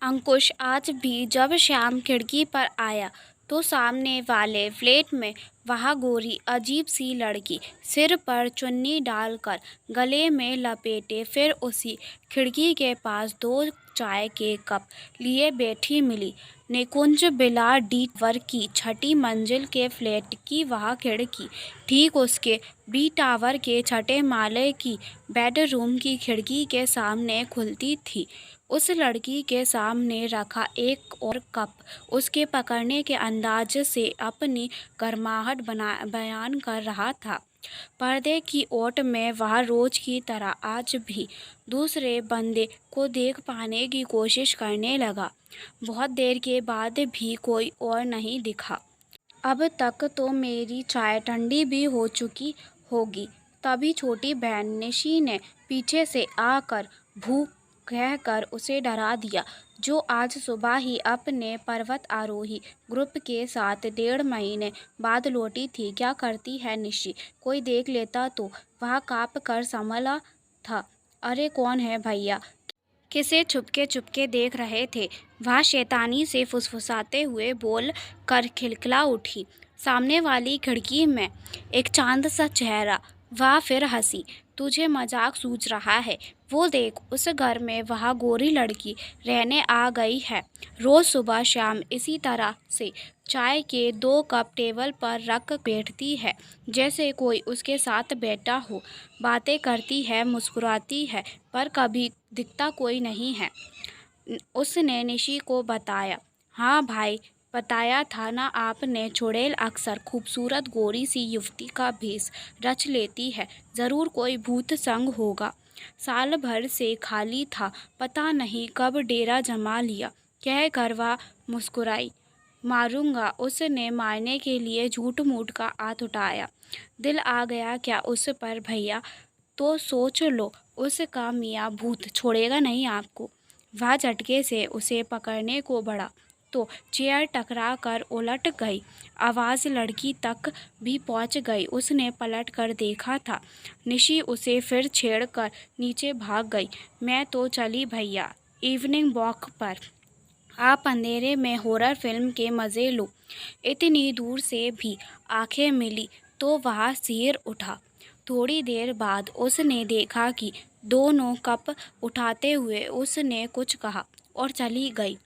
अंकुश आज भी जब श्याम खिड़की पर आया तो सामने वाले फ्लैट में वह गोरी अजीब सी लड़की सिर पर चुन्नी डालकर गले में लपेटे फिर उसी खिड़की के पास दो चाय के कप लिए बैठी मिली। निकुंज बिला डी टावर की छठी मंजिल के फ्लैट की वह खिड़की ठीक उसके बी टावर के छठे माले की बेडरूम की खिड़की के सामने खुलती थी। उस लड़की के सामने रखा एक और कप उसके पकड़ने के अंदाज से अपनी गर्माहट बयान कर रहा था। पर्दे की ओट में वह रोज की तरह आज भी दूसरे बंदे को देख पाने की कोशिश करने लगा। बहुत देर के बाद भी कोई और नहीं दिखा। अब तक तो मेरी चाय ठंडी भी हो चुकी होगी। तभी छोटी बहन निशी ने पीछे से आकर भूख कहकर उसे डरा दिया, जो आज सुबह ही अपने पर्वत आरोही ग्रुप के साथ 1.5 महीने बाद लौटी थी। क्या करती है निशी, कोई देख लेता तो? वह काँप कर संभला था। अरे कौन है भैया? किसे छुपके छुपके देख रहे थे? वह शैतानी से फुसफुसाते हुए बोल कर खिलखिला उठी। सामने वाली खिड़की में एक चांद सा चेहरा। वह फिर हंसी। तुझे मजाक सूझ रहा है? वो देख, उस घर में वह गोरी लड़की रहने आ गई है। रोज सुबह शाम इसी तरह से चाय के 2 कप टेबल पर रख बैठती है, जैसे कोई उसके साथ बैठा हो। बातें करती है, मुस्कुराती है, पर कभी दिखता कोई नहीं है। उसने निशी को बताया। हाँ भाई, बताया था ना आपने, चुड़ैल अक्सर खूबसूरत गोरी सी युवती का भेष रच लेती है। ज़रूर कोई भूत संग होगा। साल भर से खाली था, पता नहीं कब डेरा जमा लिया, कह कर वह मुस्कुराई। मारूंगा, उसने मारने के लिए झूठ मूठ का हाथ उठाया। दिल आ गया क्या उस पर भैया? तो सोच लो, उसका मियाँ भूत छोड़ेगा नहीं आपको। वह झटके से उसे पकड़ने को बढ़ा तो चेयर टकरा कर उलट गई। आवाज़ लड़की तक भी पहुंच गई। उसने पलट कर देखा था। निशी उसे फिर छेड़ कर नीचे भाग गई। मैं तो चली भैया, इवनिंग वॉक पर। आप अंधेरे में हॉरर फिल्म के मज़े लो। इतनी दूर से भी आंखें मिली तो वह सिर उठा। थोड़ी देर बाद उसने देखा कि दोनों कप उठाते हुए उसने कुछ कहा और चली गई।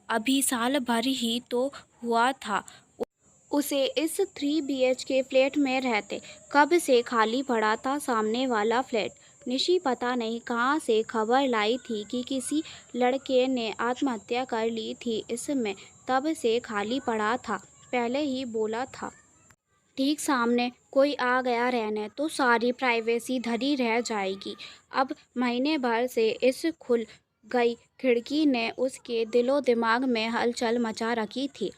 अभी साल भर ही तो हुआ था उसे इस 3 BHK फ्लैट में रहते। कब से खाली पड़ा था सामने वाला फ्लैट। निशी पता नहीं कहाँ से खबर लाई थी कि किसी लड़के ने आत्महत्या कर ली थी इसमें, तब से खाली पड़ा था। पहले ही बोला था, ठीक सामने कोई आ गया रहने तो सारी प्राइवेसी धरी रह जाएगी। अब महीने भर से इस खुल गई खिड़की ने उसके दिलो दिमाग में हलचल मचा रखी थी।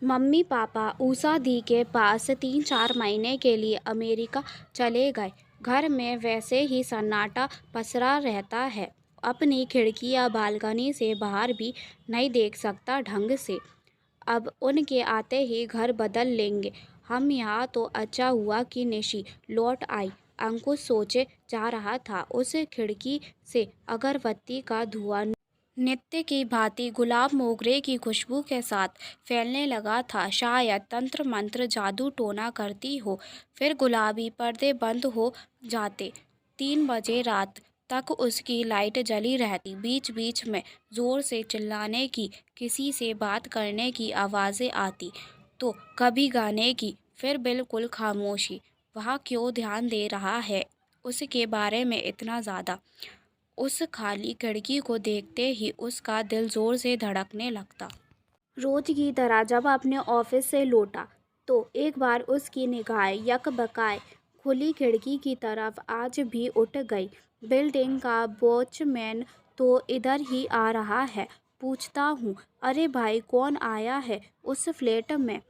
मम्मी पापा उषा दी के पास 3-4 महीने के लिए अमेरिका चले गए। घर में वैसे ही सन्नाटा पसरा रहता है। अपनी खिड़की या बालकनी से बाहर भी नहीं देख सकता ढंग से। अब उनके आते ही घर बदल लेंगे हम यहाँ। तो अच्छा हुआ कि निशी लौट आई, अंकुश सोचे जा रहा था। उस खिड़की से अगरबत्ती का धुआं नित्य की भांति गुलाब मोगरे की खुशबू के साथ फैलने लगा था। शायद तंत्र मंत्र जादू टोना करती हो। फिर गुलाबी पर्दे बंद हो जाते। 3 बजे रात तक उसकी लाइट जली रहती। बीच बीच में जोर से चिल्लाने की, किसी से बात करने की आवाज़ें आती तो कभी गाने की, फिर बिल्कुल खामोशी। वह क्यों ध्यान दे रहा है उसके बारे में इतना ज़्यादा? उस खाली खिड़की को देखते ही उसका दिल जोर से धड़कने लगता। रोज की तरह जब अपने ऑफिस से लौटा तो एक बार उसकी निगाहें यकबकाए खुली खिड़की की तरफ आज भी उठ गई। बिल्डिंग का वॉचमैन तो इधर ही आ रहा है। पूछता हूँ, अरे भाई कौन आया है उस फ्लैट में?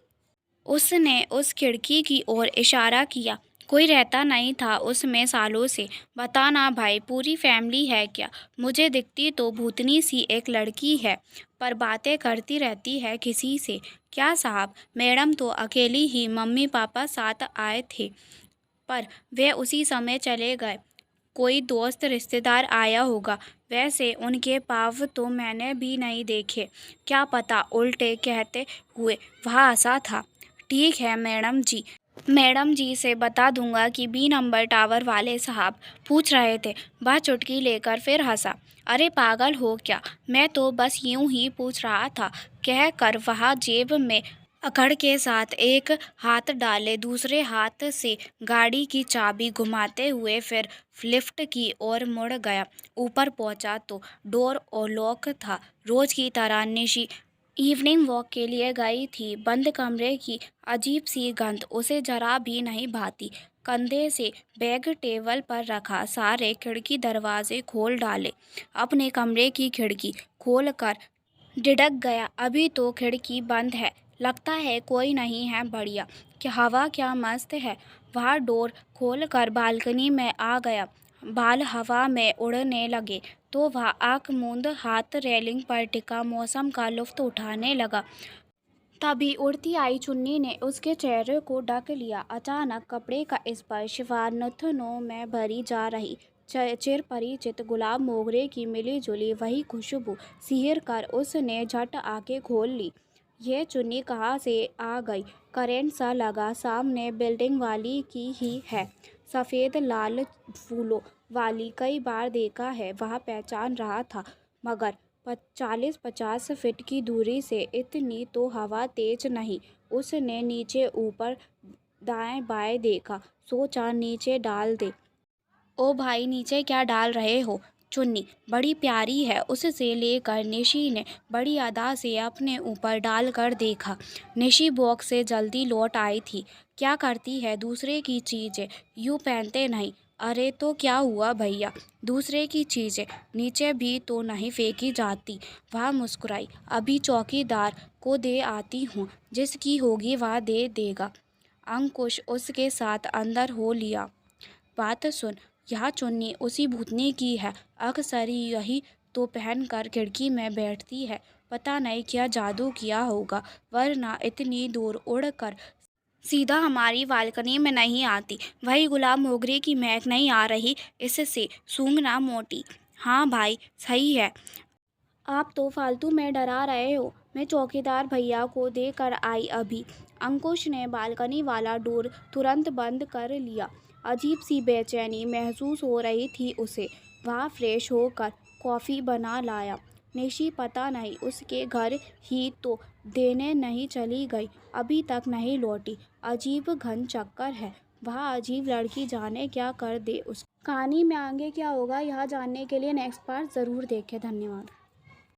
उसने उस खिड़की की ओर इशारा किया। कोई रहता नहीं था उसमें सालों से। बता ना भाई, पूरी फैमिली है क्या? मुझे दिखती तो भूतनी सी एक लड़की है, पर बातें करती रहती है किसी से। क्या साहब, मैडम तो अकेली ही, मम्मी पापा साथ आए थे पर वे उसी समय चले गए। कोई दोस्त रिश्तेदार आया होगा। वैसे उनके पाँव तो मैंने भी नहीं देखे, क्या पता उल्टे कहते हुए वह हंसा था। ठीक है मैडम जी से बता दूंगा कि बी नंबर टावर वाले साहब पूछ रहे थे। वह चुटकी लेकर फिर हंसा। अरे पागल हो क्या, मैं तो बस यूं ही पूछ रहा था, कह कर वह जेब में अकड़ के साथ एक हाथ डाले दूसरे हाथ से गाड़ी की चाबी घुमाते हुए फिर लिफ्ट की ओर मुड़ गया। ऊपर पहुंचा तो डोर और लॉक था। रोज की तरह निशी इवनिंग वॉक के लिए गई थी। बंद कमरे की अजीब सी गंध उसे जरा भी नहीं भाती। कंधे से बैग टेबल पर रखा, सारे खिड़की दरवाजे खोल डाले। अपने कमरे की खिड़की खोल कर डिड़क गया। अभी तो खिड़की बंद है, लगता है कोई नहीं है। बढ़िया, क्या हवा क्या मस्त है। वह डोर खोलकर बालकनी में आ गया। बाल हवा में उड़ने लगे तो वह आंख मूंद हाथ रेलिंग पर टिका मौसम का लुत्फ उठाने लगा। तभी उड़ती आई चुन्नी ने उसके चेहरे को ढक लिया। अचानक कपड़े का स्पर्श वानथनों में भरी जा रही चिर परिचित गुलाब मोगरे की मिली जुली वही खुशबू सिहर कर उसने झट आंखें खोल ली। यह चुन्नी कहाँ से आ गई? करेंट सा लगा। सामने बिल्डिंग वाली की ही है, सफ़ेद लाल फूलों वाली। कई बार देखा है, वह पहचान रहा था, मगर 40-50 फीट की दूरी से। इतनी तो हवा तेज नहीं। उसने नीचे ऊपर दाएं बाएं देखा, सोचा नीचे डाल दे। ओ भाई, नीचे क्या डाल रहे हो? चुन्नी बड़ी प्यारी है, उससे लेकर निशी ने बड़ी अदा से अपने ऊपर डाल कर देखा। निशी बॉक्स से जल्दी लौट आई थी। क्या करती है, दूसरे की चीज़ें यूँ पहनते नहीं। अरे तो क्या हुआ भैया, दूसरे की चीज़ें नीचे भी तो नहीं फेंकी जाती। वह मुस्कुराई। अभी चौकीदार को दे आती हूँ, जिसकी होगी वह दे देगा। अंकुश उसके साथ अंदर हो लिया। बात सुन, यह चुन्नी उसी भूतनी की है। अक्सर यही तो पहनकर खिड़की में बैठती है। पता नहीं क्या जादू किया होगा, वरना इतनी दूर उड़कर सीधा हमारी बालकनी में नहीं आती। वही गुलाब मोगरे की महक नहीं आ रही इससे? सूंघना मोटी। हाँ भाई, सही है। आप तो फालतू में डरा रहे हो। मैं चौकीदार भैया को दे कर आई अभी। अंकुश ने बालकनी वाला डोर तुरंत बंद कर लिया। अजीब सी बेचैनी महसूस हो रही थी उसे। वह फ्रेश होकर कॉफ़ी बना लाया। निशी पता नहीं उसके घर ही तो देने नहीं चली गई, अभी तक नहीं लौटी। अजीब घन चक्कर है। वह अजीब लड़की जाने क्या कर दे उस कहानी में। आगे क्या होगा, यह जानने के लिए नेक्स्ट पार्ट ज़रूर देखें। धन्यवाद।